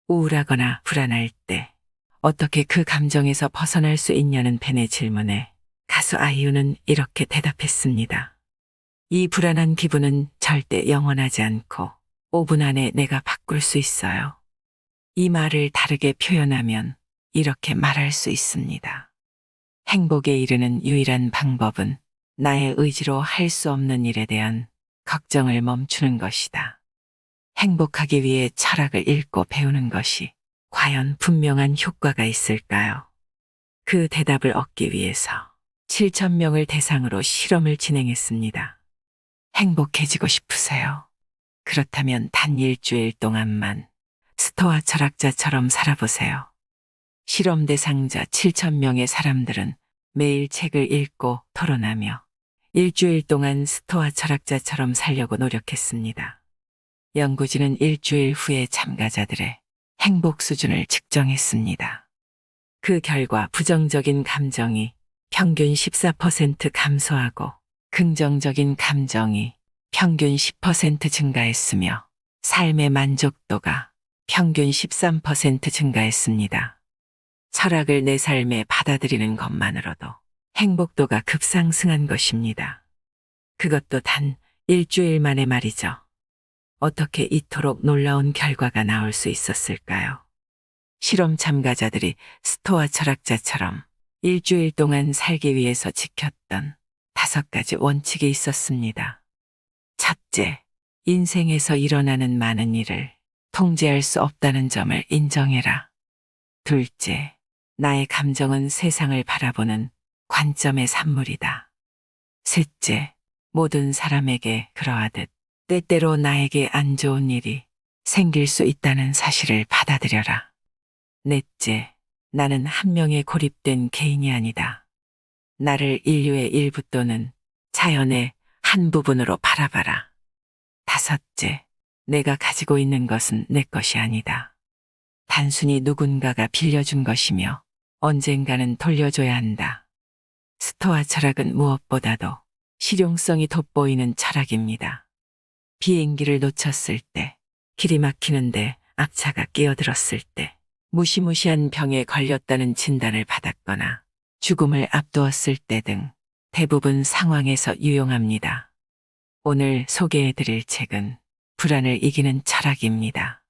우울하거나 불안할 때 어떻게 그 감정에서 벗어날 수 있냐는 팬의 질문에 가수 아이유는 이렇게 대답했습니다. 이 불안한 기분은 절대 영원하지 않고 5분 안에 내가 바꿀 수 있어요. 이 말을 다르게 표현하면 이렇게 말할 수 있습니다. 행복에 이르는 유일한 방법은 나의 의지로 할 수 없는 일에 대한 걱정을 멈추는 것이다. 행복하기 위해 철학을 읽고 배우는 것이 과연 분명한 효과가 있을까요? 그 대답을 얻기 위해서 7,000명을 대상으로 실험을 진행했습니다. 행복해지고 싶으세요? 그렇다면 단 일주일 동안만 스토아 철학자처럼 살아보세요. 실험 대상자 7,000명의 사람들은 매일 책을 읽고 토론하며 일주일 동안 스토아 철학자처럼 살려고 노력했습니다. 연구진은 일주일 후에 참가자들의 행복 수준을 측정했습니다. 그 결과 부정적인 감정이 평균 14% 감소하고 긍정적인 감정이 평균 10% 증가했으며 삶의 만족도가 평균 13% 증가했습니다. 철학을 내 삶에 받아들이는 것만으로도 행복도가 급상승한 것입니다. 그것도 단 일주일 만에 말이죠. 어떻게 이토록 놀라운 결과가 나올 수 있었을까요? 실험 참가자들이 스토아 철학자처럼 일주일 동안 살기 위해서 지켰던 5가지 원칙이 있었습니다. 첫째, 인생에서 일어나는 많은 일을 통제할 수 없다는 점을 인정해라. 둘째, 나의 감정은 세상을 바라보는 관점의 산물이다. 셋째, 모든 사람에게 그러하듯 때때로 나에게 안 좋은 일이 생길 수 있다는 사실을 받아들여라. 넷째, 나는 한 명의 고립된 개인이 아니다. 나를 인류의 일부 또는 자연의 한 부분으로 바라봐라. 다섯째, 내가 가지고 있는 것은 내 것이 아니다. 단순히 누군가가 빌려준 것이며 언젠가는 돌려줘야 한다. 스토아 철학은 무엇보다도 실용성이 돋보이는 철학입니다. 비행기를 놓쳤을 때, 길이 막히는데 앞차가 끼어들었을 때, 무시무시한 병에 걸렸다는 진단을 받았거나 죽음을 앞두었을 때 등 대부분 상황에서 유용합니다. 오늘 소개해드릴 책은 불안을 이기는 철학입니다.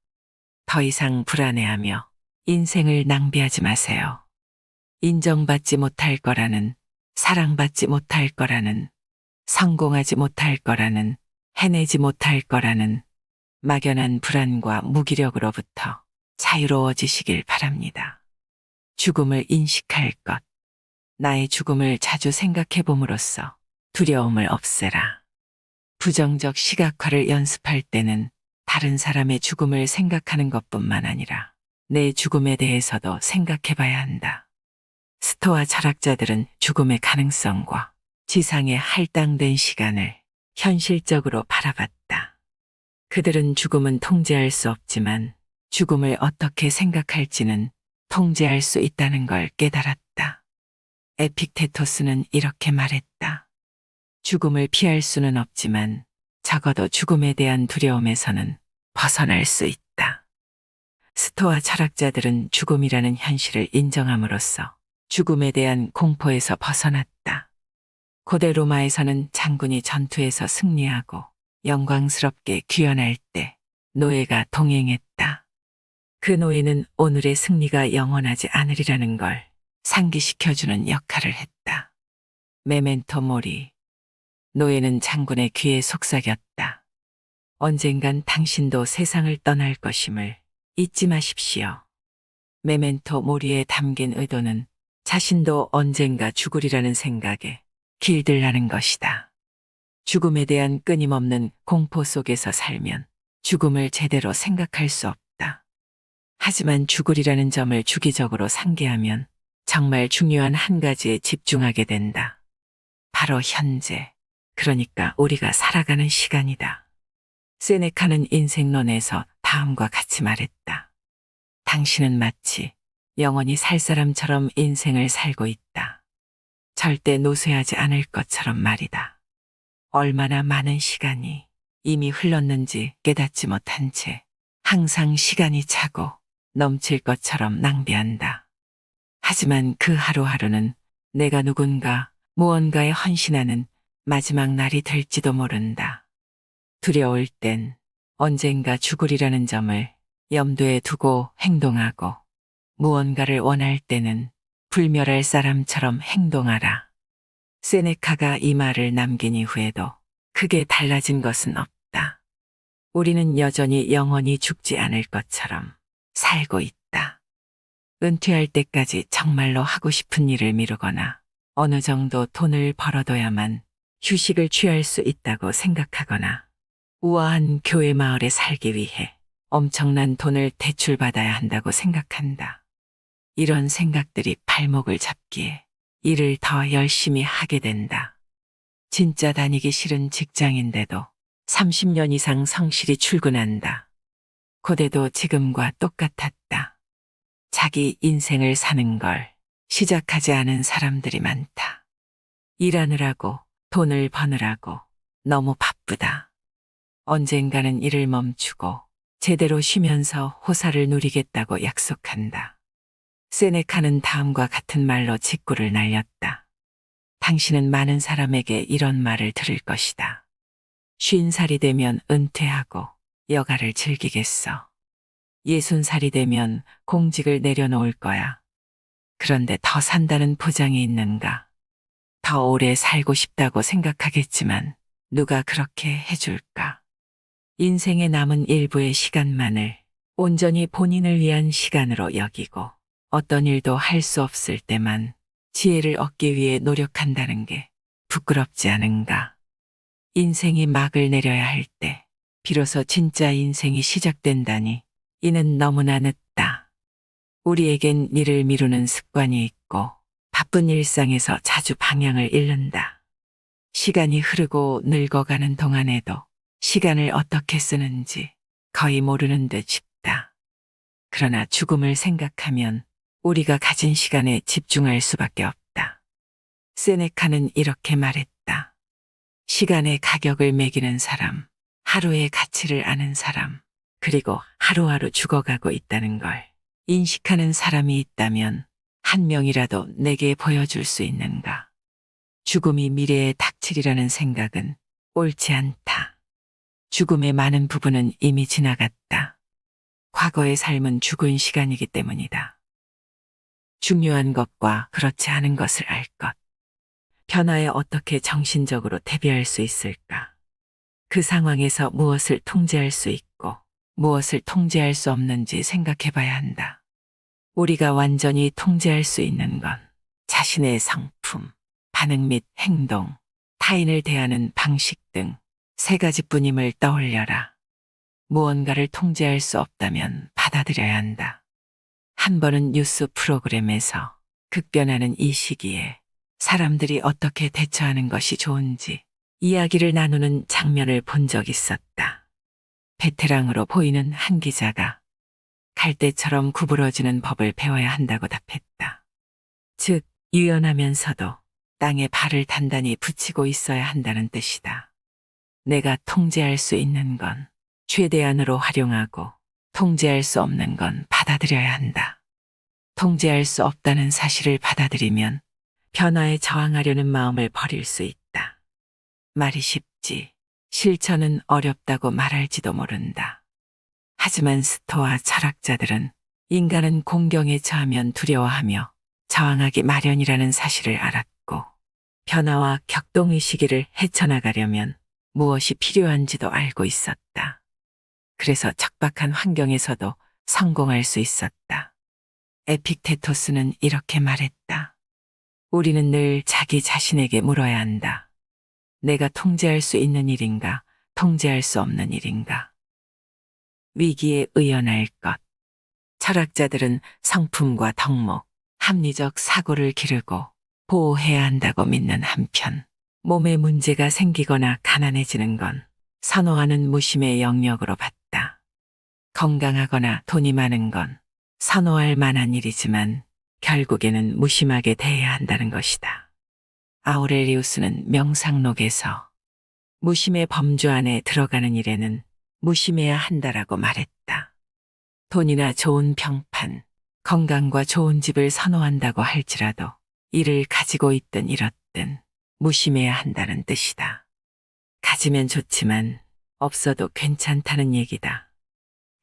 더 이상 불안해하며 인생을 낭비하지 마세요. 인정받지 못할 거라는, 사랑받지 못할 거라는, 성공하지 못할 거라는, 해내지 못할 거라는 막연한 불안과 무기력으로부터 자유로워지시길 바랍니다. 죽음을 인식할 것. 나의 죽음을 자주 생각해 봄으로써 두려움을 없애라. 부정적 시각화를 연습할 때는 다른 사람의 죽음을 생각하는 것뿐만 아니라 내 죽음에 대해서도 생각해 봐야 한다. 스토아 철학자들은 죽음의 가능성과 지상의 할당된 시간을 현실적으로 바라봤다. 그들은 죽음은 통제할 수 없지만 죽음을 어떻게 생각할지는 통제할 수 있다는 걸 깨달았다. 에픽테토스는 이렇게 말했다. 죽음을 피할 수는 없지만 적어도 죽음에 대한 두려움에서는 벗어날 수 있다. 스토아 철학자들은 죽음이라는 현실을 인정함으로써 죽음에 대한 공포에서 벗어났다. 고대 로마에서는 장군이 전투에서 승리하고 영광스럽게 귀환할 때 노예가 동행했다. 그 노예는 오늘의 승리가 영원하지 않으리라는 걸 상기시켜주는 역할을 했다. 메멘토 모리. 노예는 장군의 귀에 속삭였다. 언젠간 당신도 세상을 떠날 것임을 잊지 마십시오. 메멘토 모리에 담긴 의도는 자신도 언젠가 죽으리라는 생각에 길들라는 것이다. 죽음에 대한 끊임없는 공포 속에서 살면 죽음을 제대로 생각할 수 없다. 하지만 죽으리라는 점을 주기적으로 상기하면 정말 중요한 한 가지에 집중하게 된다. 바로 현재, 그러니까 우리가 살아가는 시간이다. 세네카는 인생론에서 다음과 같이 말했다. 당신은 마치 영원히 살 사람처럼 인생을 살고 있다. 절대 노쇠하지 않을 것처럼 말이다. 얼마나 많은 시간이 이미 흘렀는지 깨닫지 못한 채 항상 시간이 차고 넘칠 것처럼 낭비한다. 하지만 그 하루하루는 내가 누군가, 무언가에 헌신하는 마지막 날이 될지도 모른다. 두려울 땐 언젠가 죽으리라는 점을 염두에 두고 행동하고, 무언가를 원할 때는 불멸할 사람처럼 행동하라. 세네카가 이 말을 남긴 이후에도 크게 달라진 것은 없다. 우리는 여전히 영원히 죽지 않을 것처럼 살고 있다. 은퇴할 때까지 정말로 하고 싶은 일을 미루거나 어느 정도 돈을 벌어둬야만 휴식을 취할 수 있다고 생각하거나 우아한 교회 마을에 살기 위해 엄청난 돈을 대출받아야 한다고 생각한다. 이런 생각들이 발목을 잡기에 일을 더 열심히 하게 된다. 진짜 다니기 싫은 직장인데도 30년 이상 성실히 출근한다. 고대도 지금과 똑같았다. 자기 인생을 사는 걸 시작하지 않은 사람들이 많다. 일하느라고, 돈을 버느라고 너무 바쁘다. 언젠가는 일을 멈추고 제대로 쉬면서 호사를 누리겠다고 약속한다. 세네카는 다음과 같은 말로 직구를 날렸다. 당신은 많은 사람에게 이런 말을 들을 것이다. 50살이 되면 은퇴하고 여가를 즐기겠어. 60살이 되면 공직을 내려놓을 거야. 그런데 더 산다는 보장이 있는가? 더 오래 살고 싶다고 생각하겠지만 누가 그렇게 해줄까? 인생의 남은 일부의 시간만을 온전히 본인을 위한 시간으로 여기고 어떤 일도 할 수 없을 때만 지혜를 얻기 위해 노력한다는 게 부끄럽지 않은가? 인생이 막을 내려야 할 때 비로소 진짜 인생이 시작된다니 이는 너무나 늦다. 우리에겐 일을 미루는 습관이 있고 바쁜 일상에서 자주 방향을 잃는다. 시간이 흐르고 늙어가는 동안에도 시간을 어떻게 쓰는지 거의 모르는 듯 싶다. 그러나 죽음을 생각하면 우리가 가진 시간에 집중할 수밖에 없다. 세네카는 이렇게 말했다. 시간의 가격을 매기는 사람, 하루의 가치를 아는 사람, 그리고 하루하루 죽어가고 있다는 걸 인식하는 사람이 있다면 한 명이라도 내게 보여줄 수 있는가? 죽음이 미래에 닥치리라는 생각은 옳지 않다. 죽음의 많은 부분은 이미 지나갔다. 과거의 삶은 죽은 시간이기 때문이다. 중요한 것과 그렇지 않은 것을 알 것. 변화에 어떻게 정신적으로 대비할 수 있을까? 그 상황에서 무엇을 통제할 수 있고 무엇을 통제할 수 없는지 생각해 봐야 한다. 우리가 완전히 통제할 수 있는 건 자신의 성품, 반응 및 행동, 타인을 대하는 방식 등 3가지뿐임을 떠올려라. 무언가를 통제할 수 없다면 받아들여야 한다. 한 번은 뉴스 프로그램에서 급변하는 이 시기에 사람들이 어떻게 대처하는 것이 좋은지 이야기를 나누는 장면을 본 적 있었다. 베테랑으로 보이는 한 기자가 갈대처럼 구부러지는 법을 배워야 한다고 답했다. 즉, 유연하면서도 땅에 발을 단단히 붙이고 있어야 한다는 뜻이다. 내가 통제할 수 있는 건 최대한으로 활용하고 통제할 수 없는 건 받아들여야 한다. 통제할 수 없다는 사실을 받아들이면 변화에 저항하려는 마음을 버릴 수 있다. 말이 쉽지 실천은 어렵다고 말할지도 모른다. 하지만 스토아 철학자들은 인간은 공경에 처하면 두려워하며 저항하기 마련이라는 사실을 알았고 변화와 격동의 시기를 헤쳐나가려면 무엇이 필요한지도 알고 있었다. 그래서 척박한 환경에서도 성공할 수 있었다. 에픽테토스는 이렇게 말했다. 우리는 늘 자기 자신에게 물어야 한다. 내가 통제할 수 있는 일인가, 통제할 수 없는 일인가. 위기에 의연할 것. 철학자들은 성품과 덕목, 합리적 사고를 기르고 보호해야 한다고 믿는 한편, 몸에 문제가 생기거나 가난해지는 건 선호하는 무심의 영역으로 봤다. 건강하거나 돈이 많은 건 선호할 만한 일이지만 결국에는 무심하게 대해야 한다는 것이다. 아우렐리우스는 명상록에서 무심의 범주 안에 들어가는 일에는 무심해야 한다라고 말했다. 돈이나 좋은 평판, 건강과 좋은 집을 선호한다고 할지라도 이를 가지고 있든 잃었든 무심해야 한다는 뜻이다. 가지면 좋지만 없어도 괜찮다는 얘기다.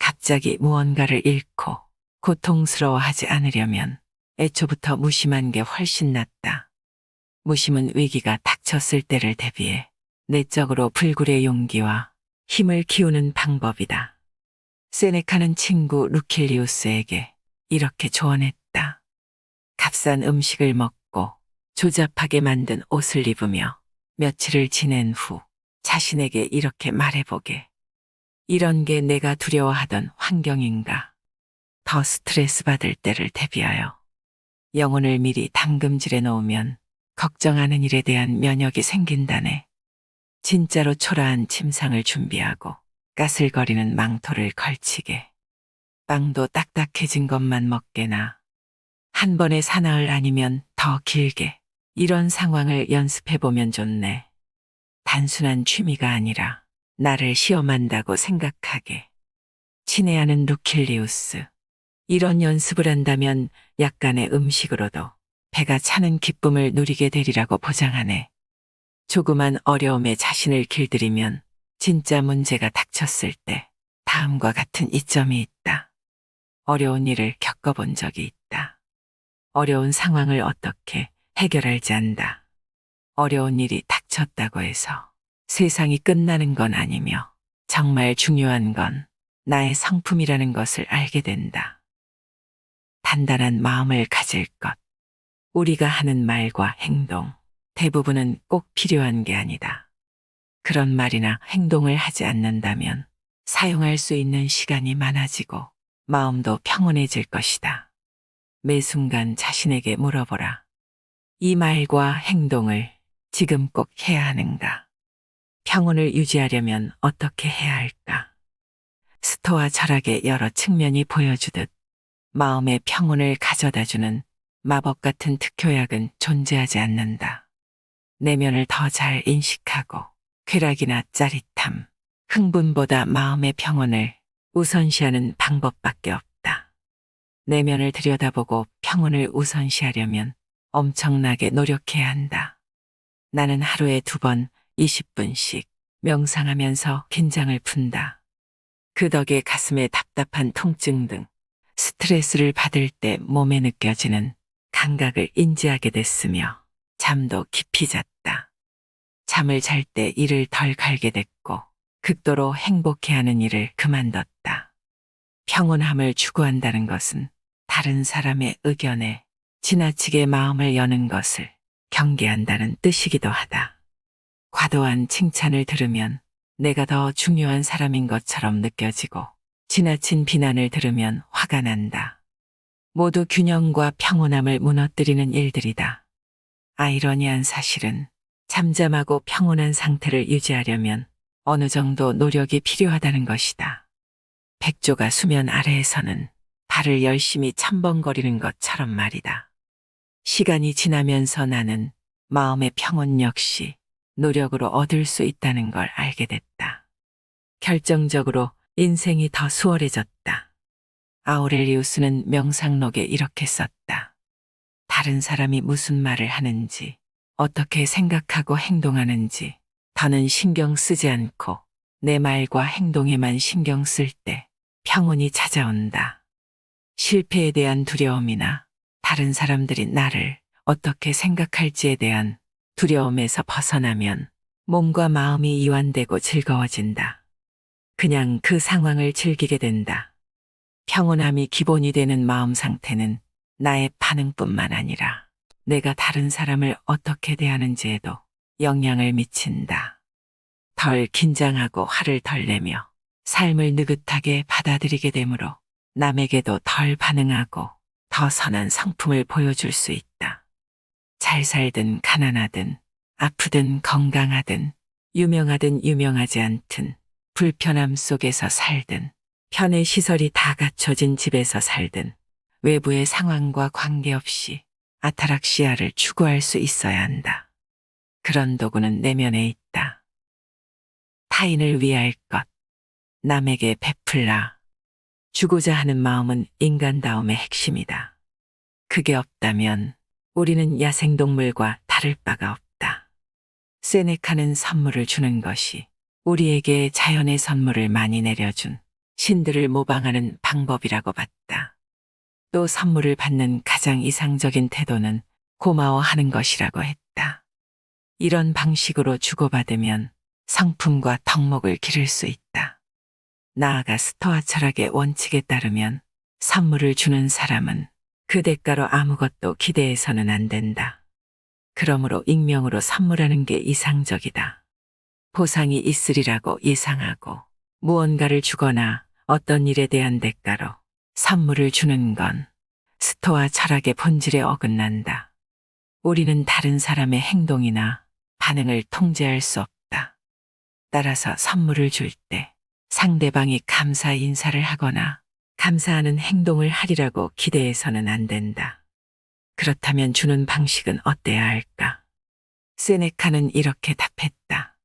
갑자기 무언가를 잃고 고통스러워하지 않으려면 애초부터 무심한 게 훨씬 낫다. 무심은 위기가 닥쳤을 때를 대비해 내적으로 불굴의 용기와 힘을 키우는 방법이다. 세네카는 친구 루킬리우스에게 이렇게 조언했다. 값싼 음식을 먹고 조잡하게 만든 옷을 입으며 며칠을 지낸 후 자신에게 이렇게 말해보게. 이런 게 내가 두려워하던 환경인가? 더 스트레스 받을 때를 대비하여 영혼을 미리 담금질해 놓으면 걱정하는 일에 대한 면역이 생긴다네. 진짜로 초라한 침상을 준비하고 까슬거리는 망토를 걸치게. 빵도 딱딱해진 것만 먹게나 한 번에 사나흘 아니면 더 길게 이런 상황을 연습해보면 좋네. 단순한 취미가 아니라 나를 시험한다고 생각하게. 친애하는 루킬리우스. 이런 연습을 한다면 약간의 음식으로도 배가 차는 기쁨을 누리게 되리라고 보장하네. 조그만 어려움에 자신을 길들이면 진짜 문제가 닥쳤을 때 다음과 같은 이점이 있다. 어려운 일을 겪어본 적이 있다. 어려운 상황을 어떻게 해결할지 안다. 어려운 일이 닥쳤다고 해서 세상이 끝나는 건 아니며 정말 중요한 건 나의 성품이라는 것을 알게 된다. 단단한 마음을 가질 것. 우리가 하는 말과 행동, 대부분은 꼭 필요한 게 아니다. 그런 말이나 행동을 하지 않는다면 사용할 수 있는 시간이 많아지고 마음도 평온해질 것이다. 매 순간 자신에게 물어보라. 이 말과 행동을 지금 꼭 해야 하는가? 평온을 유지하려면 어떻게 해야 할까? 스토아 철학의 여러 측면이 보여주듯 마음의 평온을 가져다주는 마법 같은 특효약은 존재하지 않는다. 내면을 더 잘 인식하고 쾌락이나 짜릿함, 흥분보다 마음의 평온을 우선시하는 방법밖에 없다. 내면을 들여다보고 평온을 우선시하려면 엄청나게 노력해야 한다. 나는 하루에 2번 20분씩 명상하면서 긴장을 푼다. 그 덕에 가슴에 답답한 통증 등 스트레스를 받을 때 몸에 느껴지는 감각을 인지하게 됐으며 잠도 깊이 잤다. 잠을 잘 때 이를 덜 갈게 됐고 극도로 행복해하는 일을 그만뒀다. 평온함을 추구한다는 것은 다른 사람의 의견에 지나치게 마음을 여는 것을 경계한다는 뜻이기도 하다. 과도한 칭찬을 들으면 내가 더 중요한 사람인 것처럼 느껴지고 지나친 비난을 들으면 화가 난다. 모두 균형과 평온함을 무너뜨리는 일들이다. 아이러니한 사실은 잠잠하고 평온한 상태를 유지하려면 어느 정도 노력이 필요하다는 것이다. 백조가 수면 아래에서는 발을 열심히 첨벙거리는 것처럼 말이다. 시간이 지나면서 나는 마음의 평온 역시 노력으로 얻을 수 있다는 걸 알게 됐다. 결정적으로 인생이 더 수월해졌다. 아우렐리우스는 명상록에 이렇게 썼다. 다른 사람이 무슨 말을 하는지, 어떻게 생각하고 행동하는지 더는 신경 쓰지 않고 내 말과 행동에만 신경 쓸 때 평온이 찾아온다. 실패에 대한 두려움이나 다른 사람들이 나를 어떻게 생각할지에 대한 두려움에서 벗어나면 몸과 마음이 이완되고 즐거워진다. 그냥 그 상황을 즐기게 된다. 평온함이 기본이 되는 마음 상태는 나의 반응뿐만 아니라 내가 다른 사람을 어떻게 대하는지에도 영향을 미친다. 덜 긴장하고 화를 덜 내며 삶을 느긋하게 받아들이게 되므로 남에게도 덜 반응하고 더 선한 성품을 보여줄 수 있다. 잘 살든 가난하든 아프든 건강하든 유명하든 유명하지 않든 불편함 속에서 살든 편의 시설이 다 갖춰진 집에서 살든 외부의 상황과 관계없이 아타락시아를 추구할 수 있어야 한다. 그런 도구는 내면에 있다. 타인을 위할 것, 남에게 베풀라. 주고자 하는 마음은 인간다움의 핵심이다. 그게 없다면 우리는 야생동물과 다를 바가 없다. 세네카는 선물을 주는 것이 우리에게 자연의 선물을 많이 내려준 신들을 모방하는 방법이라고 봤다. 또 선물을 받는 가장 이상적인 태도는 고마워하는 것이라고 했다. 이런 방식으로 주고받으면 성품과 덕목을 기를 수 있다. 나아가 스토아 철학의 원칙에 따르면 선물을 주는 사람은 그 대가로 아무것도 기대해서는 안 된다. 그러므로 익명으로 선물하는 게 이상적이다. 보상이 있으리라고 예상하고 무언가를 주거나 어떤 일에 대한 대가로 선물을 주는 건 스토아 철학의 본질에 어긋난다. 우리는 다른 사람의 행동이나 반응을 통제할 수 없다. 따라서 선물을 줄 때 상대방이 감사 인사를 하거나 감사하는 행동을 하리라고 기대해서는 안 된다. 그렇다면 주는 방식은 어때야 할까? 세네카는 이렇게 답했다.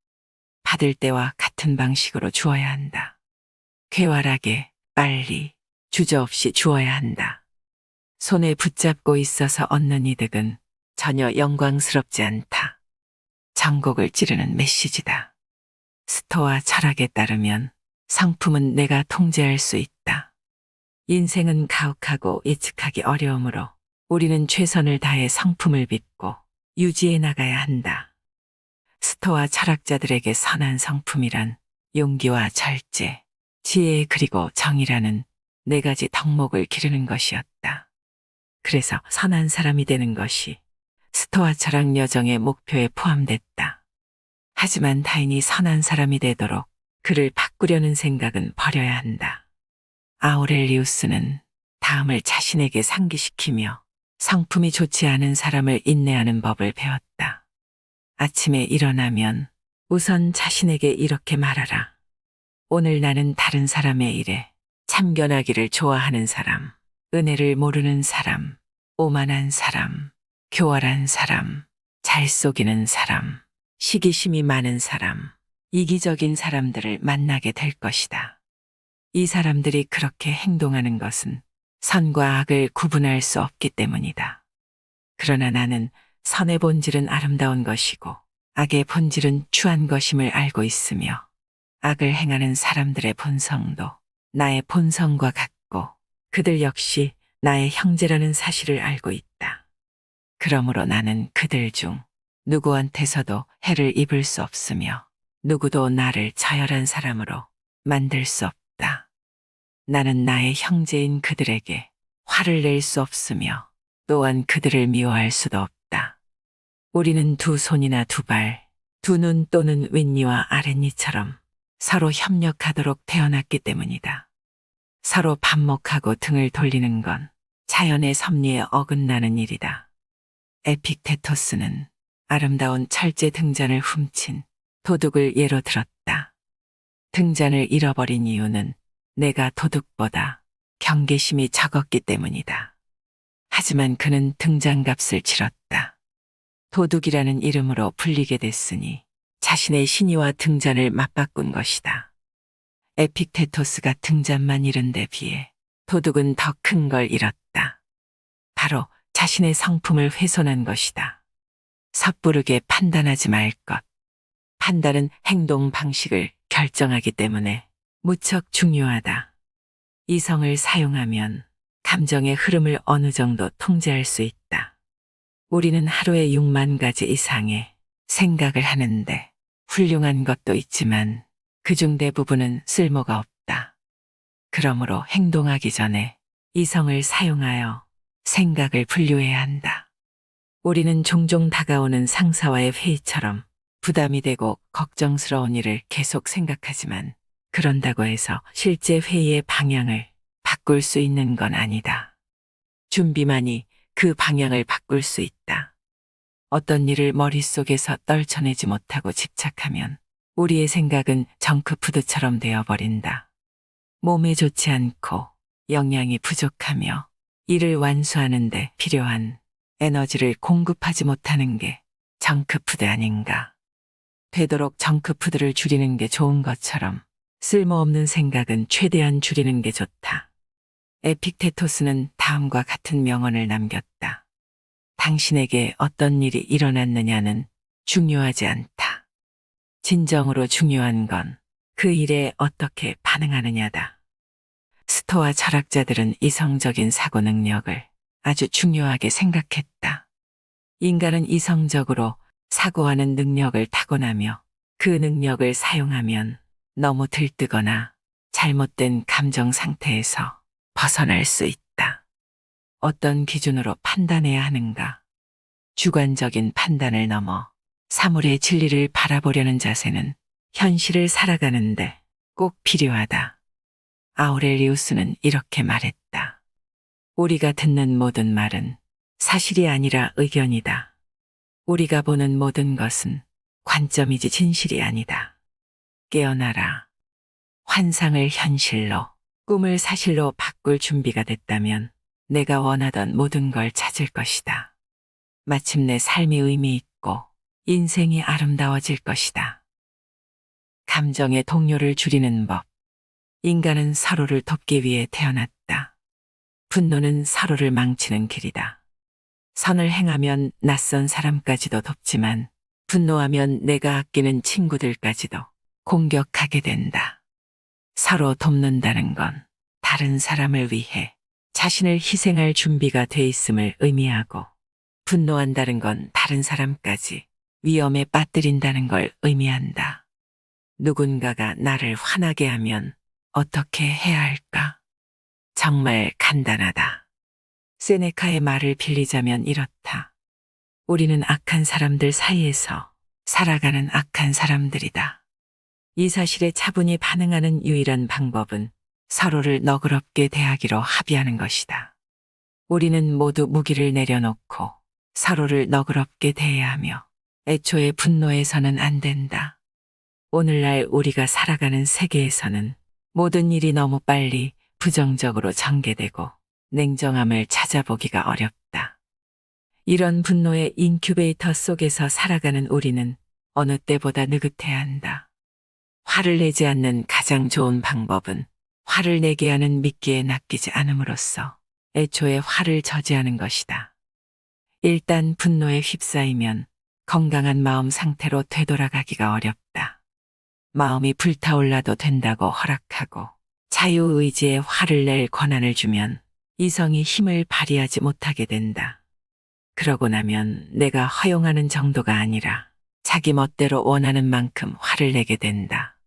받을 때와 같은 방식으로 주어야 한다. 쾌활하게, 빨리, 주저없이 주어야 한다. 손에 붙잡고 있어서 얻는 이득은 전혀 영광스럽지 않다. 전곡을 찌르는 메시지다. 스토아 철학에 따르면 성품은 내가 통제할 수 있다. 인생은 가혹하고 예측하기 어려우므로 우리는 최선을 다해 성품을 빚고 유지해 나가야 한다. 스토아 철학자들에게 선한 성품이란 용기와 절제, 지혜 그리고 정의라는 네 가지 덕목을 기르는 것이었다. 그래서 선한 사람이 되는 것이 스토아 철학 여정의 목표에 포함됐다. 하지만 타인이 선한 사람이 되도록 그를 바꾸려는 생각은 버려야 한다. 아우렐리우스는 다음을 자신에게 상기시키며 성품이 좋지 않은 사람을 인내하는 법을 배웠다. 아침에 일어나면 우선 자신에게 이렇게 말하라. 오늘 나는 다른 사람의 일에 참견하기를 좋아하는 사람, 은혜를 모르는 사람, 오만한 사람, 교활한 사람, 잘 속이는 사람, 시기심이 많은 사람, 이기적인 사람들을 만나게 될 것이다. 이 사람들이 그렇게 행동하는 것은 선과 악을 구분할 수 없기 때문이다. 그러나 나는 선의 본질은 아름다운 것이고 악의 본질은 추한 것임을 알고 있으며 악을 행하는 사람들의 본성도 나의 본성과 같고 그들 역시 나의 형제라는 사실을 알고 있다. 그러므로 나는 그들 중 누구한테서도 해를 입을 수 없으며 누구도 나를 저열한 사람으로 만들 수 없다. 나는 나의 형제인 그들에게 화를 낼 수 없으며 또한 그들을 미워할 수도 없다. 우리는 두 손이나 두 발, 두 눈 또는 윗니와 아랫니처럼 서로 협력하도록 태어났기 때문이다. 서로 반목하고 등을 돌리는 건 자연의 섭리에 어긋나는 일이다. 에픽테토스는 아름다운 철제 등잔을 훔친 도둑을 예로 들었다. 등잔을 잃어버린 이유는 내가 도둑보다 경계심이 적었기 때문이다. 하지만 그는 등잔값을 치렀다. 도둑이라는 이름으로 불리게 됐으니 자신의 신의와 등잔을 맞바꾼 것이다. 에픽테토스가 등잔만 잃은 데 비해 도둑은 더 큰 걸 잃었다. 바로 자신의 성품을 훼손한 것이다. 섣부르게 판단하지 말 것. 판단은 행동 방식을 결정하기 때문에 무척 중요하다. 이성을 사용하면 감정의 흐름을 어느 정도 통제할 수 있다. 우리는 하루에 6만 가지 이상의 생각을 하는데 훌륭한 것도 있지만 그중 대부분은 쓸모가 없다. 그러므로 행동하기 전에 이성을 사용하여 생각을 분류해야 한다. 우리는 종종 다가오는 상사와의 회의처럼 부담이 되고 걱정스러운 일을 계속 생각하지만 그런다고 해서 실제 회의의 방향을 바꿀 수 있는 건 아니다. 준비만이 그 방향을 바꿀 수 있다. 어떤 일을 머릿속에서 떨쳐내지 못하고 집착하면 우리의 생각은 정크푸드처럼 되어버린다. 몸에 좋지 않고 영양이 부족하며 이를 완수하는 데 필요한 에너지를 공급하지 못하는 게 정크푸드 아닌가. 되도록 정크푸드를 줄이는 게 좋은 것처럼 쓸모없는 생각은 최대한 줄이는 게 좋다. 에픽테토스는 다음과 같은 명언을 남겼다. 당신에게 어떤 일이 일어났느냐는 중요하지 않다. 진정으로 중요한 건 그 일에 어떻게 반응하느냐다. 스토아 철학자들은 이성적인 사고 능력을 아주 중요하게 생각했다. 인간은 이성적으로 사고하는 능력을 타고나며 그 능력을 사용하면 너무 들뜨거나 잘못된 감정 상태에서 벗어날 수 있다. 어떤 기준으로 판단해야 하는가? 주관적인 판단을 넘어 사물의 진리를 바라보려는 자세는 현실을 살아가는데 꼭 필요하다. 아우렐리우스는 이렇게 말했다. 우리가 듣는 모든 말은 사실이 아니라 의견이다. 우리가 보는 모든 것은 관점이지 진실이 아니다. 깨어나라. 환상을 현실로, 꿈을 사실로 바꿀 준비가 됐다면 내가 원하던 모든 걸 찾을 것이다. 마침내 삶이 의미 있고 인생이 아름다워질 것이다. 감정의 동요를 줄이는 법. 인간은 서로를 돕기 위해 태어났다. 분노는 서로를 망치는 길이다. 선을 행하면 낯선 사람까지도 돕지만 분노하면 내가 아끼는 친구들까지도 공격하게 된다. 서로 돕는다는 건 다른 사람을 위해 자신을 희생할 준비가 돼 있음을 의미하고, 분노한다는 건 다른 사람까지 위험에 빠뜨린다는 걸 의미한다. 누군가가 나를 화나게 하면 어떻게 해야 할까? 정말 간단하다. 세네카의 말을 빌리자면 이렇다. 우리는 악한 사람들 사이에서 살아가는 악한 사람들이다. 이 사실에 차분히 반응하는 유일한 방법은 서로를 너그럽게 대하기로 합의하는 것이다. 우리는 모두 무기를 내려놓고 서로를 너그럽게 대해야 하며 애초에 분노해서는 안 된다. 오늘날 우리가 살아가는 세계에서는 모든 일이 너무 빨리 부정적으로 전개되고 냉정함을 찾아보기가 어렵다. 이런 분노의 인큐베이터 속에서 살아가는 우리는 어느 때보다 느긋해야 한다. 화를 내지 않는 가장 좋은 방법은 화를 내게 하는 미끼에 낚이지 않음으로써 애초에 화를 저지하는 것이다. 일단 분노에 휩싸이면 건강한 마음 상태로 되돌아가기가 어렵다. 마음이 불타올라도 된다고 허락하고 자유의지에 화를 낼 권한을 주면 이성이 힘을 발휘하지 못하게 된다. 그러고 나면 내가 허용하는 정도가 아니라 자기 멋대로 원하는 만큼 화를 내게 된다.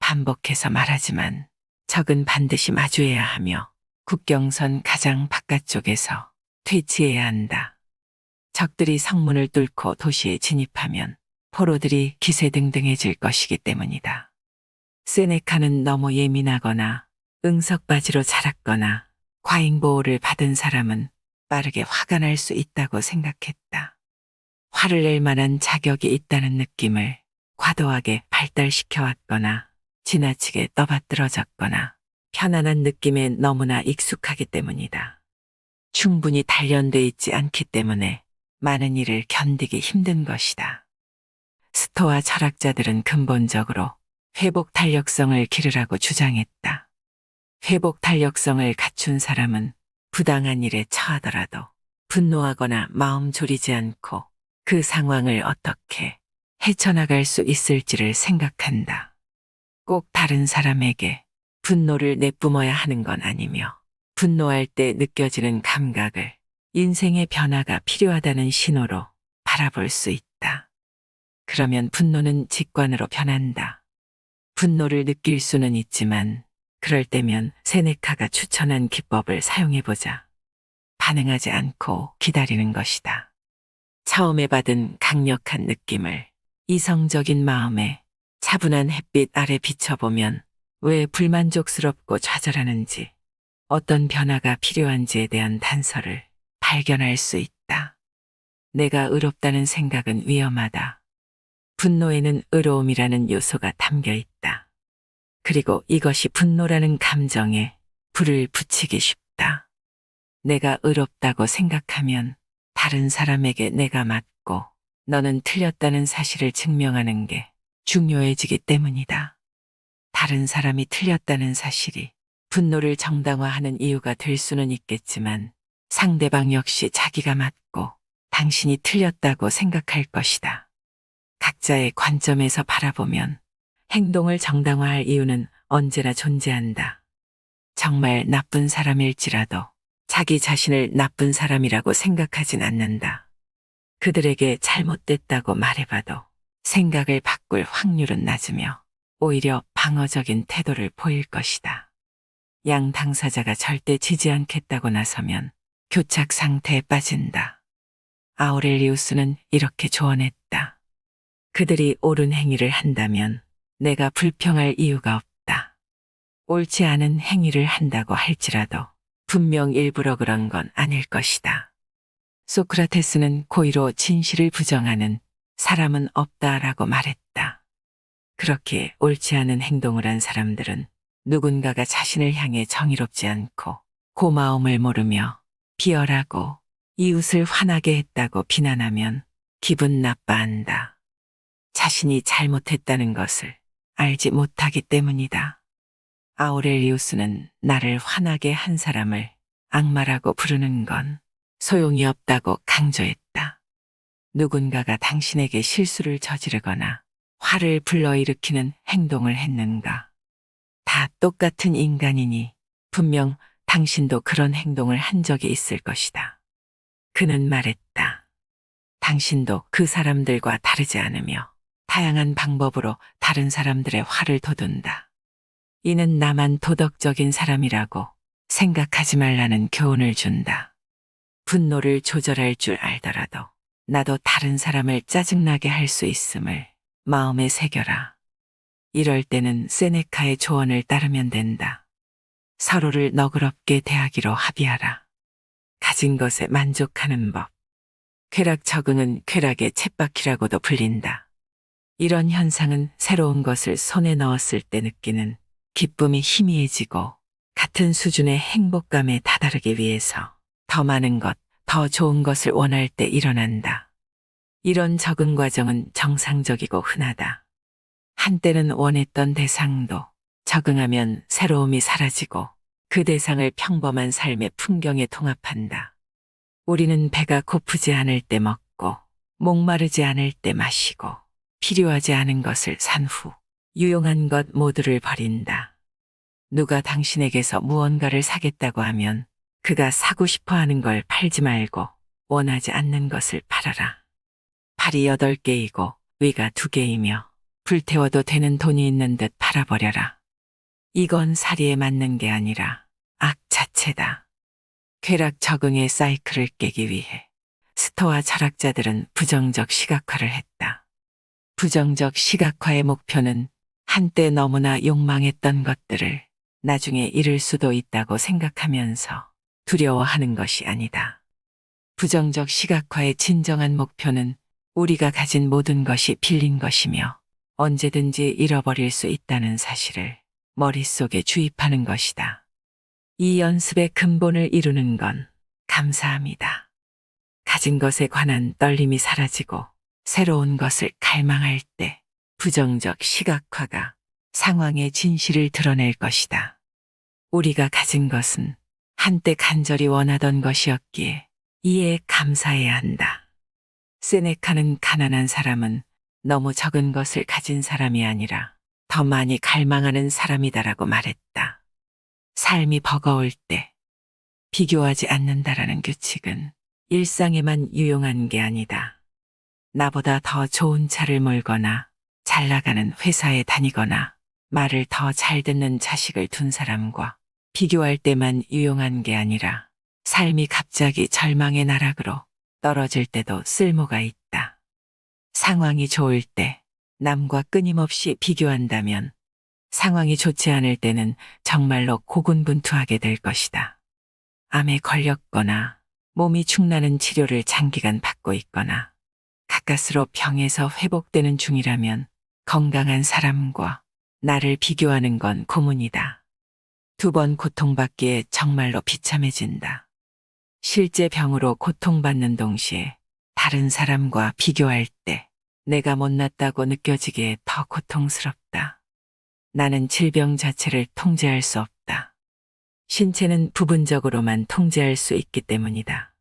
반복해서 말하지만 적은 반드시 마주해야 하며 국경선 가장 바깥쪽에서 퇴치해야 한다. 적들이 성문을 뚫고 도시에 진입하면 포로들이 기세등등해질 것이기 때문이다. 세네카는 너무 예민하거나 응석바지로 자랐거나 과잉보호를 받은 사람은 빠르게 화가 날 수 있다고 생각했다. 화를 낼 만한 자격이 있다는 느낌을 과도하게 발달시켜왔거나 지나치게 떠받들어졌거나 편안한 느낌에 너무나 익숙하기 때문이다. 충분히 단련돼 있지 않기 때문에 많은 일을 견디기 힘든 것이다. 스토아 철학자들은 근본적으로 회복 탄력성을 기르라고 주장했다. 회복 탄력성을 갖춘 사람은 부당한 일에 처하더라도 분노하거나 마음 졸이지 않고 그 상황을 어떻게 헤쳐나갈 수 있을지를 생각한다. 꼭 다른 사람에게 분노를 내뿜어야 하는 건 아니며 분노할 때 느껴지는 감각을 인생의 변화가 필요하다는 신호로 바라볼 수 있다. 그러면 분노는 직관으로 변한다. 분노를 느낄 수는 있지만 그럴 때면 세네카가 추천한 기법을 사용해보자. 반응하지 않고 기다리는 것이다. 처음에 받은 강력한 느낌을 이성적인 마음에 차분한 햇빛 아래 비춰보면 왜 불만족스럽고 좌절하는지, 어떤 변화가 필요한지에 대한 단서를 발견할 수 있다. 내가 의롭다는 생각은 위험하다. 분노에는 의로움이라는 요소가 담겨 있다. 그리고 이것이 분노라는 감정에 불을 붙이기 쉽다. 내가 의롭다고 생각하면 다른 사람에게 내가 맞고 너는 틀렸다는 사실을 증명하는 게 중요해지기 때문이다. 다른 사람이 틀렸다는 사실이 분노를 정당화하는 이유가 될 수는 있겠지만 상대방 역시 자기가 맞고 당신이 틀렸다고 생각할 것이다. 각자의 관점에서 바라보면 행동을 정당화할 이유는 언제나 존재한다. 정말 나쁜 사람일지라도 자기 자신을 나쁜 사람이라고 생각하진 않는다. 그들에게 잘못됐다고 말해봐도 생각을 바꿀 확률은 낮으며 오히려 방어적인 태도를 보일 것이다. 양 당사자가 절대 지지 않겠다고 나서면 교착 상태에 빠진다. 아우렐리우스는 이렇게 조언했다. 그들이 옳은 행위를 한다면 내가 불평할 이유가 없다. 옳지 않은 행위를 한다고 할지라도 분명 일부러 그런 건 아닐 것이다. 소크라테스는 고의로 진실을 부정하는 사람은 없다라고 말했다. 그렇게 옳지 않은 행동을 한 사람들은 누군가가 자신을 향해 정의롭지 않고 고마움을 모르며 비열하고 이웃을 화나게 했다고 비난하면 기분 나빠한다. 자신이 잘못했다는 것을 알지 못하기 때문이다. 아우렐리우스는 나를 화나게 한 사람을 악마라고 부르는 건 소용이 없다고 강조했다. 누군가가 당신에게 실수를 저지르거나 화를 불러일으키는 행동을 했는가? 다 똑같은 인간이니 분명 당신도 그런 행동을 한 적이 있을 것이다. 그는 말했다. 당신도 그 사람들과 다르지 않으며 다양한 방법으로 다른 사람들의 화를 돋운다. 이는 나만 도덕적인 사람이라고 생각하지 말라는 교훈을 준다. 분노를 조절할 줄 알더라도 나도 다른 사람을 짜증나게 할 수 있음을 마음에 새겨라. 이럴 때는 세네카의 조언을 따르면 된다. 서로를 너그럽게 대하기로 합의하라. 가진 것에 만족하는 법. 쾌락 적응은 쾌락의 쳇바퀴라고도 불린다. 이런 현상은 새로운 것을 손에 넣었을 때 느끼는 기쁨이 희미해지고 같은 수준의 행복감에 다다르기 위해서 더 많은 것, 더 좋은 것을 원할 때 일어난다. 이런 적응 과정은 정상적이고 흔하다. 한때는 원했던 대상도 적응하면 새로움이 사라지고 그 대상을 평범한 삶의 풍경에 통합한다. 우리는 배가 고프지 않을 때 먹고 목마르지 않을 때 마시고 필요하지 않은 것을 산 후 유용한 것 모두를 버린다. 누가 당신에게서 무언가를 사겠다고 하면 그가 사고 싶어 하는 걸 팔지 말고 원하지 않는 것을 팔아라. 팔이 8개이고 위가 2개이며 불태워도 되는 돈이 있는 듯 팔아버려라. 이건 사리에 맞는 게 아니라 악 자체다. 쾌락 적응의 사이클을 깨기 위해 스토아 철학자들은 부정적 시각화를 했다. 부정적 시각화의 목표는 한때 너무나 욕망했던 것들을 나중에 잃을 수도 있다고 생각하면서 두려워하는 것이 아니다. 부정적 시각화의 진정한 목표는 우리가 가진 모든 것이 빌린 것이며 언제든지 잃어버릴 수 있다는 사실을 머릿속에 주입하는 것이다. 이 연습의 근본을 이루는 건 감사합니다. 가진 것에 관한 떨림이 사라지고 새로운 것을 갈망할 때 부정적 시각화가 상황의 진실을 드러낼 것이다. 우리가 가진 것은 한때 간절히 원하던 것이었기에 이에 감사해야 한다. 세네카는 가난한 사람은 너무 적은 것을 가진 사람이 아니라 더 많이 갈망하는 사람이다라고 말했다. 삶이 버거울 때 비교하지 않는다라는 규칙은 일상에만 유용한 게 아니다. 나보다 더 좋은 차를 몰거나 잘 나가는 회사에 다니거나 말을 더 잘 듣는 자식을 둔 사람과 비교할 때만 유용한 게 아니라 삶이 갑자기 절망의 나락으로 떨어질 때도 쓸모가 있다. 상황이 좋을 때 남과 끊임없이 비교한다면 상황이 좋지 않을 때는 정말로 고군분투하게 될 것이다. 암에 걸렸거나 몸이 축나는 치료를 장기간 받고 있거나 가까스로 병에서 회복되는 중이라면 건강한 사람과 나를 비교하는 건 고문이다. 2번 고통받기에 정말로 비참해진다. 실제 병으로 고통받는 동시에 다른 사람과 비교할 때 내가 못났다고 느껴지기에 더 고통스럽다. 나는 질병 자체를 통제할 수 없다. 신체는 부분적으로만 통제할 수 있기 때문이다.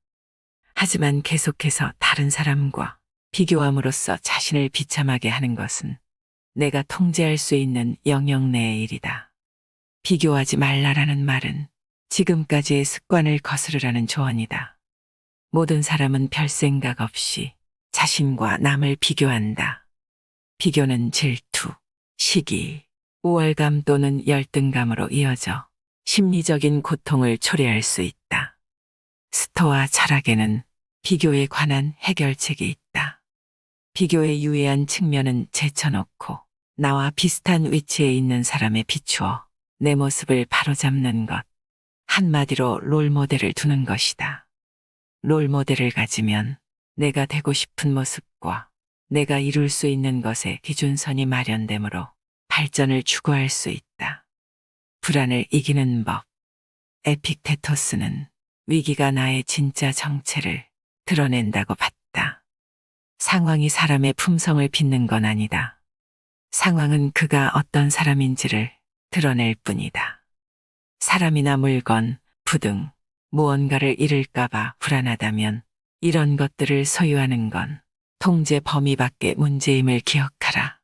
하지만 계속해서 다른 사람과 비교함으로써 자신을 비참하게 하는 것은 내가 통제할 수 있는 영역 내의 일이다. 비교하지 말라라는 말은 지금까지의 습관을 거스르라는 조언이다. 모든 사람은 별 생각 없이 자신과 남을 비교한다. 비교는 질투, 시기, 우월감 또는 열등감으로 이어져 심리적인 고통을 초래할 수 있다. 스토아 철학에는 비교에 관한 해결책이 있다. 비교의 유해한 측면은 제쳐놓고 나와 비슷한 위치에 있는 사람에 비추어 내 모습을 바로잡는 것. 한마디로 롤모델을 두는 것이다. 롤모델을 가지면 내가 되고 싶은 모습과 내가 이룰 수 있는 것의 기준선이 마련되므로 발전을 추구할 수 있다. 불안을 이기는 법. 에픽테토스는 위기가 나의 진짜 정체를 드러낸다고 봤다. 상황이 사람의 품성을 빚는 건 아니다. 상황은 그가 어떤 사람인지를 드러낼 뿐이다. 사람이나 물건, 부등, 무언가를 잃을까봐 불안하다면 이런 것들을 소유하는 건 통제 범위 밖의 문제임을 기억하라.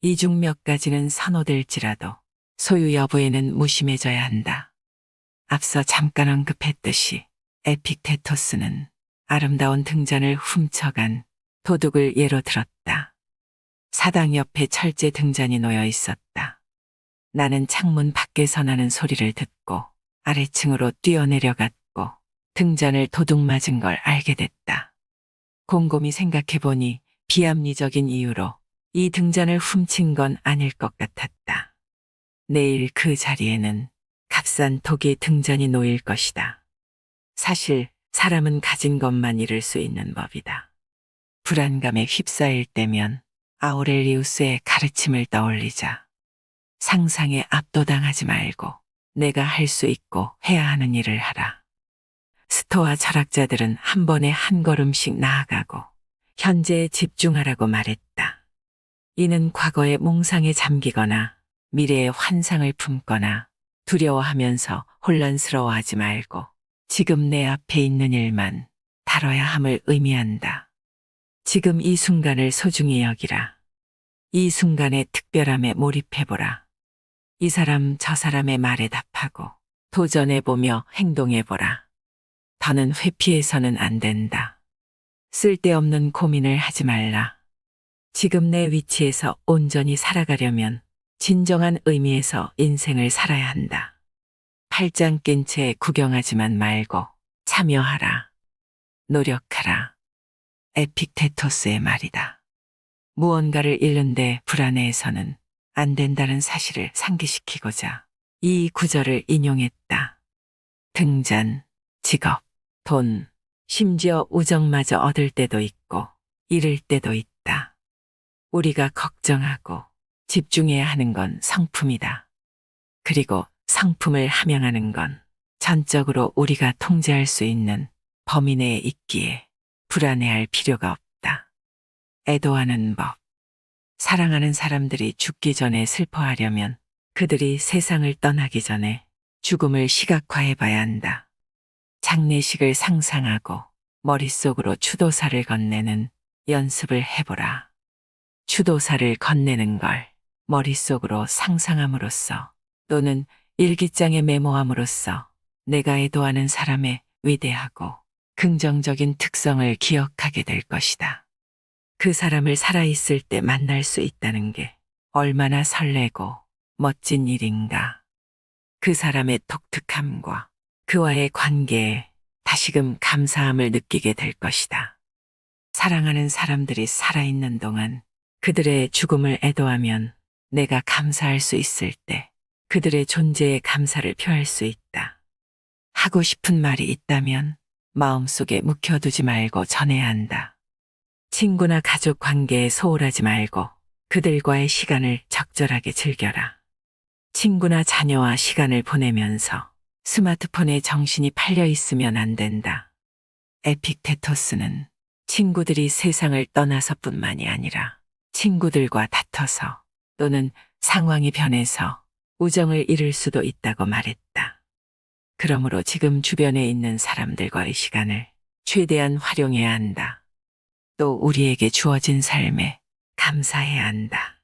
이 중 몇 가지는 선호될지라도 소유 여부에는 무심해져야 한다. 앞서 잠깐 언급했듯이 에픽테토스는 아름다운 등잔을 훔쳐간 도둑을 예로 들었다. 사당 옆에 철제 등잔이 놓여 있었다. 나는 창문 밖에서 나는 소리를 듣고 아래층으로 뛰어내려갔고 등잔을 도둑 맞은 걸 알게 됐다. 곰곰이 생각해보니 비합리적인 이유로 이 등잔을 훔친 건 아닐 것 같았다. 내일 그 자리에는 값싼 독이 등잔이 놓일 것이다. 사실 사람은 가진 것만 잃을 수 있는 법이다. 불안감에 휩싸일 때면 아우렐리우스의 가르침을 떠올리자. 상상에 압도당하지 말고 내가 할 수 있고 해야 하는 일을 하라. 스토아 철학자들은 한 번에 한 걸음씩 나아가고 현재에 집중하라고 말했다. 이는 과거의 몽상에 잠기거나 미래의 환상을 품거나 두려워하면서 혼란스러워하지 말고 지금 내 앞에 있는 일만 다뤄야 함을 의미한다. 지금 이 순간을 소중히 여기라. 이 순간의 특별함에 몰입해보라. 이 사람 저 사람의 말에 답하고 도전해보며 행동해보라. 더는 회피해서는 안 된다. 쓸데없는 고민을 하지 말라. 지금 내 위치에서 온전히 살아가려면 진정한 의미에서 인생을 살아야 한다. 팔짱 낀 채 구경하지만 말고 참여하라. 노력하라. 에픽테토스의 말이다. 무언가를 잃는데 불안해해서는 안 된다는 사실을 상기시키고자 이 구절을 인용했다. 등잔, 직업, 돈, 심지어 우정마저 얻을 때도 있고 잃을 때도 있다. 우리가 걱정하고 집중해야 하는 건 성품이다. 그리고 성품을 함양하는 건 전적으로 우리가 통제할 수 있는 범위 내에 있기에 불안해할 필요가 없다. 애도하는 법. 사랑하는 사람들이 죽기 전에 슬퍼하려면 그들이 세상을 떠나기 전에 죽음을 시각화해 봐야 한다. 장례식을 상상하고 머릿속으로 추도사를 건네는 연습을 해보라. 추도사를 건네는 걸 머릿속으로 상상함으로써 또는 일기장에 메모함으로써 내가 애도하는 사람의 위대하고 긍정적인 특성을 기억하게 될 것이다. 그 사람을 살아있을 때 만날 수 있다는 게 얼마나 설레고 멋진 일인가. 그 사람의 독특함과 그와의 관계에 다시금 감사함을 느끼게 될 것이다. 사랑하는 사람들이 살아있는 동안 그들의 죽음을 애도하면 내가 감사할 수 있을 때 그들의 존재에 감사를 표할 수 있다. 하고 싶은 말이 있다면 마음속에 묵혀두지 말고 전해야 한다. 친구나 가족 관계에 소홀하지 말고 그들과의 시간을 적절하게 즐겨라. 친구나 자녀와 시간을 보내면서 스마트폰에 정신이 팔려 있으면 안 된다. 에픽테토스는 친구들이 세상을 떠나서뿐만이 아니라 친구들과 다퉈서 또는 상황이 변해서 우정을 잃을 수도 있다고 말했다. 그러므로 지금 주변에 있는 사람들과의 시간을 최대한 활용해야 한다. 또 우리에게 주어진 삶에 감사해야 한다.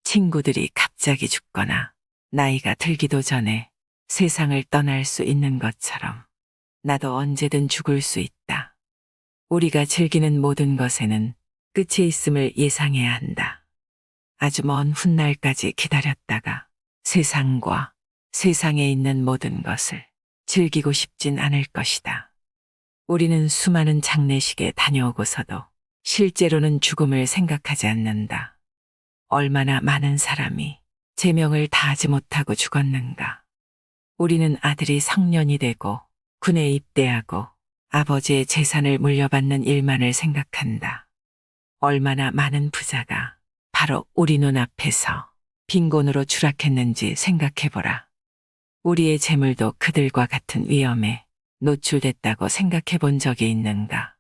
친구들이 갑자기 죽거나 나이가 들기도 전에 세상을 떠날 수 있는 것처럼 나도 언제든 죽을 수 있다. 우리가 즐기는 모든 것에는 끝이 있음을 예상해야 한다. 아주 먼 훗날까지 기다렸다가 세상과 세상에 있는 모든 것을 즐기고 싶진 않을 것이다. 우리는 수많은 장례식에 다녀오고서도 실제로는 죽음을 생각하지 않는다. 얼마나 많은 사람이 제명을 다하지 못하고 죽었는가. 우리는 아들이 성년이 되고 군에 입대하고 아버지의 재산을 물려받는 일만을 생각한다. 얼마나 많은 부자가 바로 우리 눈앞에서 빈곤으로 추락했는지 생각해보라. 우리의 재물도 그들과 같은 위험에 노출됐다고 생각해 본 적이 있는가?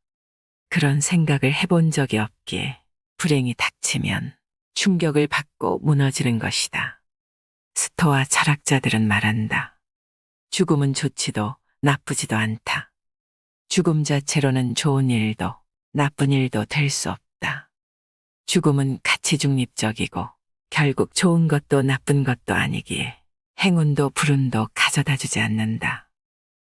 그런 생각을 해본 적이 없기에 불행이 닥치면 충격을 받고 무너지는 것이다. 스토아 철학자들은 말한다. 죽음은 좋지도 나쁘지도 않다. 죽음 자체로는 좋은 일도 나쁜 일도 될 수 없다. 죽음은 가치 중립적이고 결국 좋은 것도 나쁜 것도 아니기에 행운도 불운도 가져다 주지 않는다.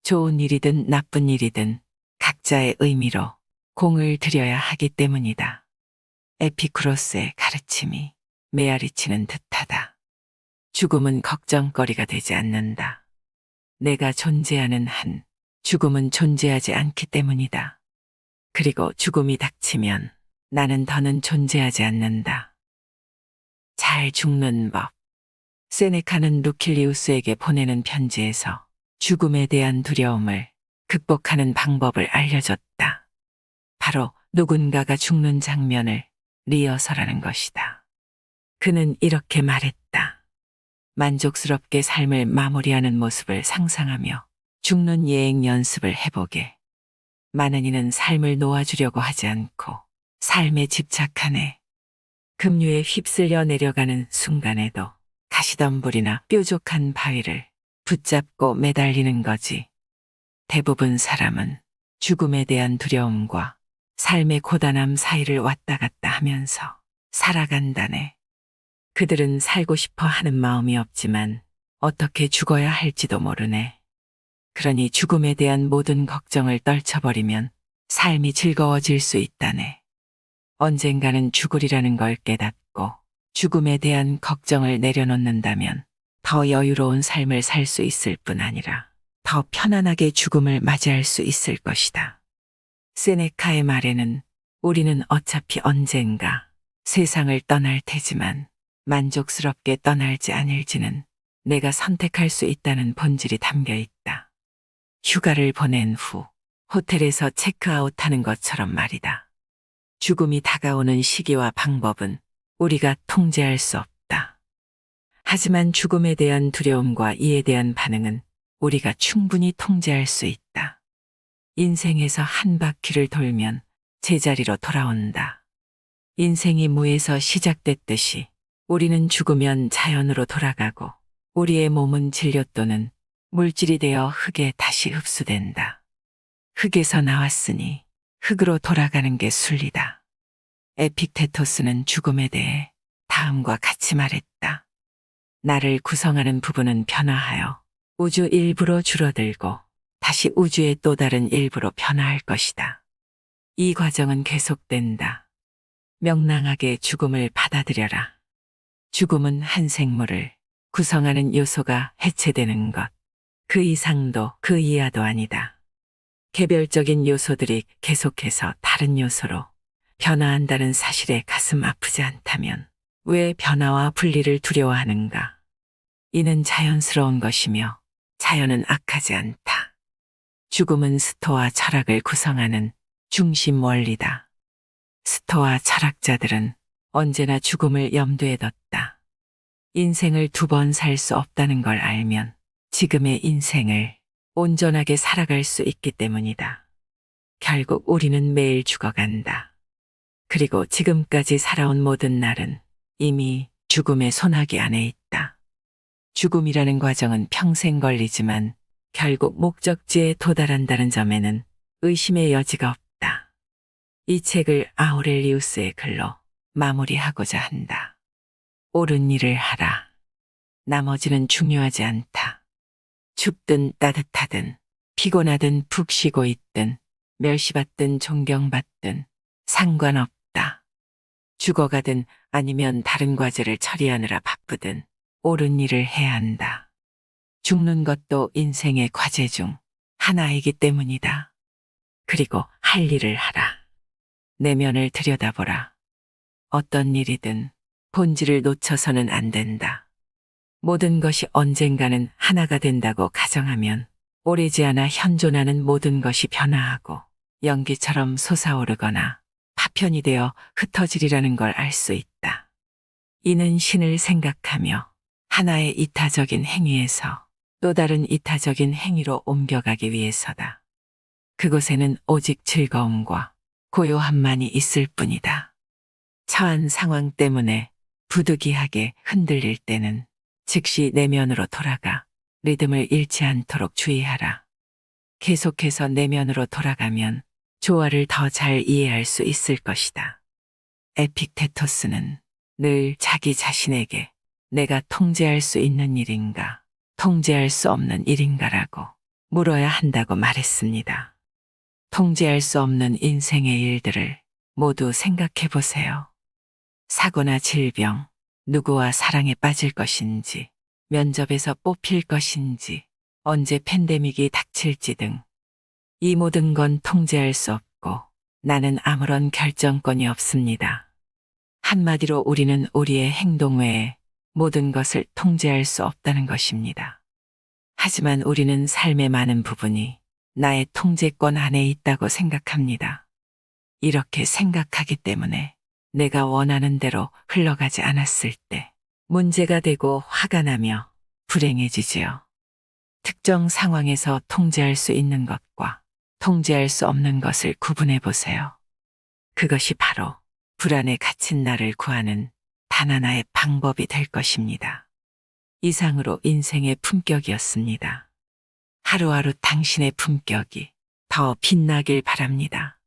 좋은 일이든 나쁜 일이든 각자의 의미로 공을 들여야 하기 때문이다. 에피쿠로스의 가르침이 메아리치는 듯하다. 죽음은 걱정거리가 되지 않는다. 내가 존재하는 한 죽음은 존재하지 않기 때문이다. 그리고 죽음이 닥치면 나는 더는 존재하지 않는다. 잘 죽는 법. 세네카는 루킬리우스에게 보내는 편지에서 죽음에 대한 두려움을 극복하는 방법을 알려줬다. 바로 누군가가 죽는 장면을 리허설하는 것이다. 그는 이렇게 말했다. 만족스럽게 삶을 마무리하는 모습을 상상하며 죽는 예행 연습을 해보게. 많은 이는 삶을 놓아주려고 하지 않고 삶에 집착하네. 급류에 휩쓸려 내려가는 순간에도 가시덤불이나 뾰족한 바위를 붙잡고 매달리는 거지. 대부분 사람은 죽음에 대한 두려움과 삶의 고단함 사이를 왔다 갔다 하면서 살아간다네. 그들은 살고 싶어 하는 마음이 없지만 어떻게 죽어야 할지도 모르네. 그러니 죽음에 대한 모든 걱정을 떨쳐버리면 삶이 즐거워질 수 있다네. 언젠가는 죽으리라는 걸 깨닫고 죽음에 대한 걱정을 내려놓는다면 더 여유로운 삶을 살 수 있을 뿐 아니라 더 편안하게 죽음을 맞이할 수 있을 것이다. 세네카의 말에는 우리는 어차피 언젠가 세상을 떠날 테지만 만족스럽게 떠날지 아닐지는 내가 선택할 수 있다는 본질이 담겨 있다. 휴가를 보낸 후 호텔에서 체크아웃하는 것처럼 말이다. 죽음이 다가오는 시기와 방법은 우리가 통제할 수 없다. 하지만 죽음에 대한 두려움과 이에 대한 반응은 우리가 충분히 통제할 수 있다. 인생에서 한 바퀴를 돌면 제자리로 돌아온다. 인생이 무에서 시작됐듯이 우리는 죽으면 자연으로 돌아가고 우리의 몸은 진료 또는 물질이 되어 흙에 다시 흡수된다. 흙에서 나왔으니 흙으로 돌아가는 게 순리다. 에픽테토스는 죽음에 대해 다음과 같이 말했다. 나를 구성하는 부분은 변화하여 우주 일부로 줄어들고 다시 우주의 또 다른 일부로 변화할 것이다. 이 과정은 계속된다. 명랑하게 죽음을 받아들여라. 죽음은 한 생물을 구성하는 요소가 해체되는 것. 그 이상도 그 이하도 아니다. 개별적인 요소들이 계속해서 다른 요소로 변화한다는 사실에 가슴 아프지 않다면 왜 변화와 분리를 두려워하는가? 이는 자연스러운 것이며 자연은 악하지 않다. 죽음은 스토아 철학을 구성하는 중심 원리다. 스토아 철학자들은 언제나 죽음을 염두에 뒀다. 인생을 두 번 살 수 없다는 걸 알면 지금의 인생을 온전하게 살아갈 수 있기 때문이다. 결국 우리는 매일 죽어간다. 그리고 지금까지 살아온 모든 날은 이미 죽음의 소나기 안에 있다. 죽음이라는 과정은 평생 걸리지만 결국 목적지에 도달한다는 점에는 의심의 여지가 없다. 이 책을 아우렐리우스의 글로 마무리하고자 한다. 옳은 일을 하라. 나머지는 중요하지 않다. 춥든 따뜻하든 피곤하든 푹 쉬고 있든 멸시받든 존경받든 상관없다. 죽어가든 아니면 다른 과제를 처리하느라 바쁘든 옳은 일을 해야 한다. 죽는 것도 인생의 과제 중 하나이기 때문이다. 그리고 할 일을 하라. 내면을 들여다보라. 어떤 일이든 본질을 놓쳐서는 안 된다. 모든 것이 언젠가는 하나가 된다고 가정하면 오래지 않아 현존하는 모든 것이 변화하고 연기처럼 솟아오르거나 파편이 되어 흩어지리라는 걸 알 수 있다. 이는 신을 생각하며 하나의 이타적인 행위에서 또 다른 이타적인 행위로 옮겨가기 위해서다. 그곳에는 오직 즐거움과 고요함만이 있을 뿐이다. 처한 상황 때문에 부득이하게 흔들릴 때는 즉시 내면으로 돌아가 리듬을 잃지 않도록 주의하라. 계속해서 내면으로 돌아가면 조화를 더 잘 이해할 수 있을 것이다. 에픽테토스는 늘 자기 자신에게 내가 통제할 수 있는 일인가, 통제할 수 없는 일인가라고 물어야 한다고 말했습니다. 통제할 수 없는 인생의 일들을 모두 생각해 보세요. 사고나 질병, 누구와 사랑에 빠질 것인지, 면접에서 뽑힐 것인지, 언제 팬데믹이 닥칠지 등 이 모든 건 통제할 수 없고 나는 아무런 결정권이 없습니다. 한마디로 우리는 우리의 행동 외에 모든 것을 통제할 수 없다는 것입니다. 하지만 우리는 삶의 많은 부분이 나의 통제권 안에 있다고 생각합니다. 이렇게 생각하기 때문에 내가 원하는 대로 흘러가지 않았을 때 문제가 되고 화가 나며 불행해지지요. 특정 상황에서 통제할 수 있는 것과 통제할 수 없는 것을 구분해 보세요. 그것이 바로 불안에 갇힌 나를 구하는 단 하나의 방법이 될 것입니다. 이상으로 인생의 품격이었습니다. 하루하루 당신의 품격이 더 빛나길 바랍니다.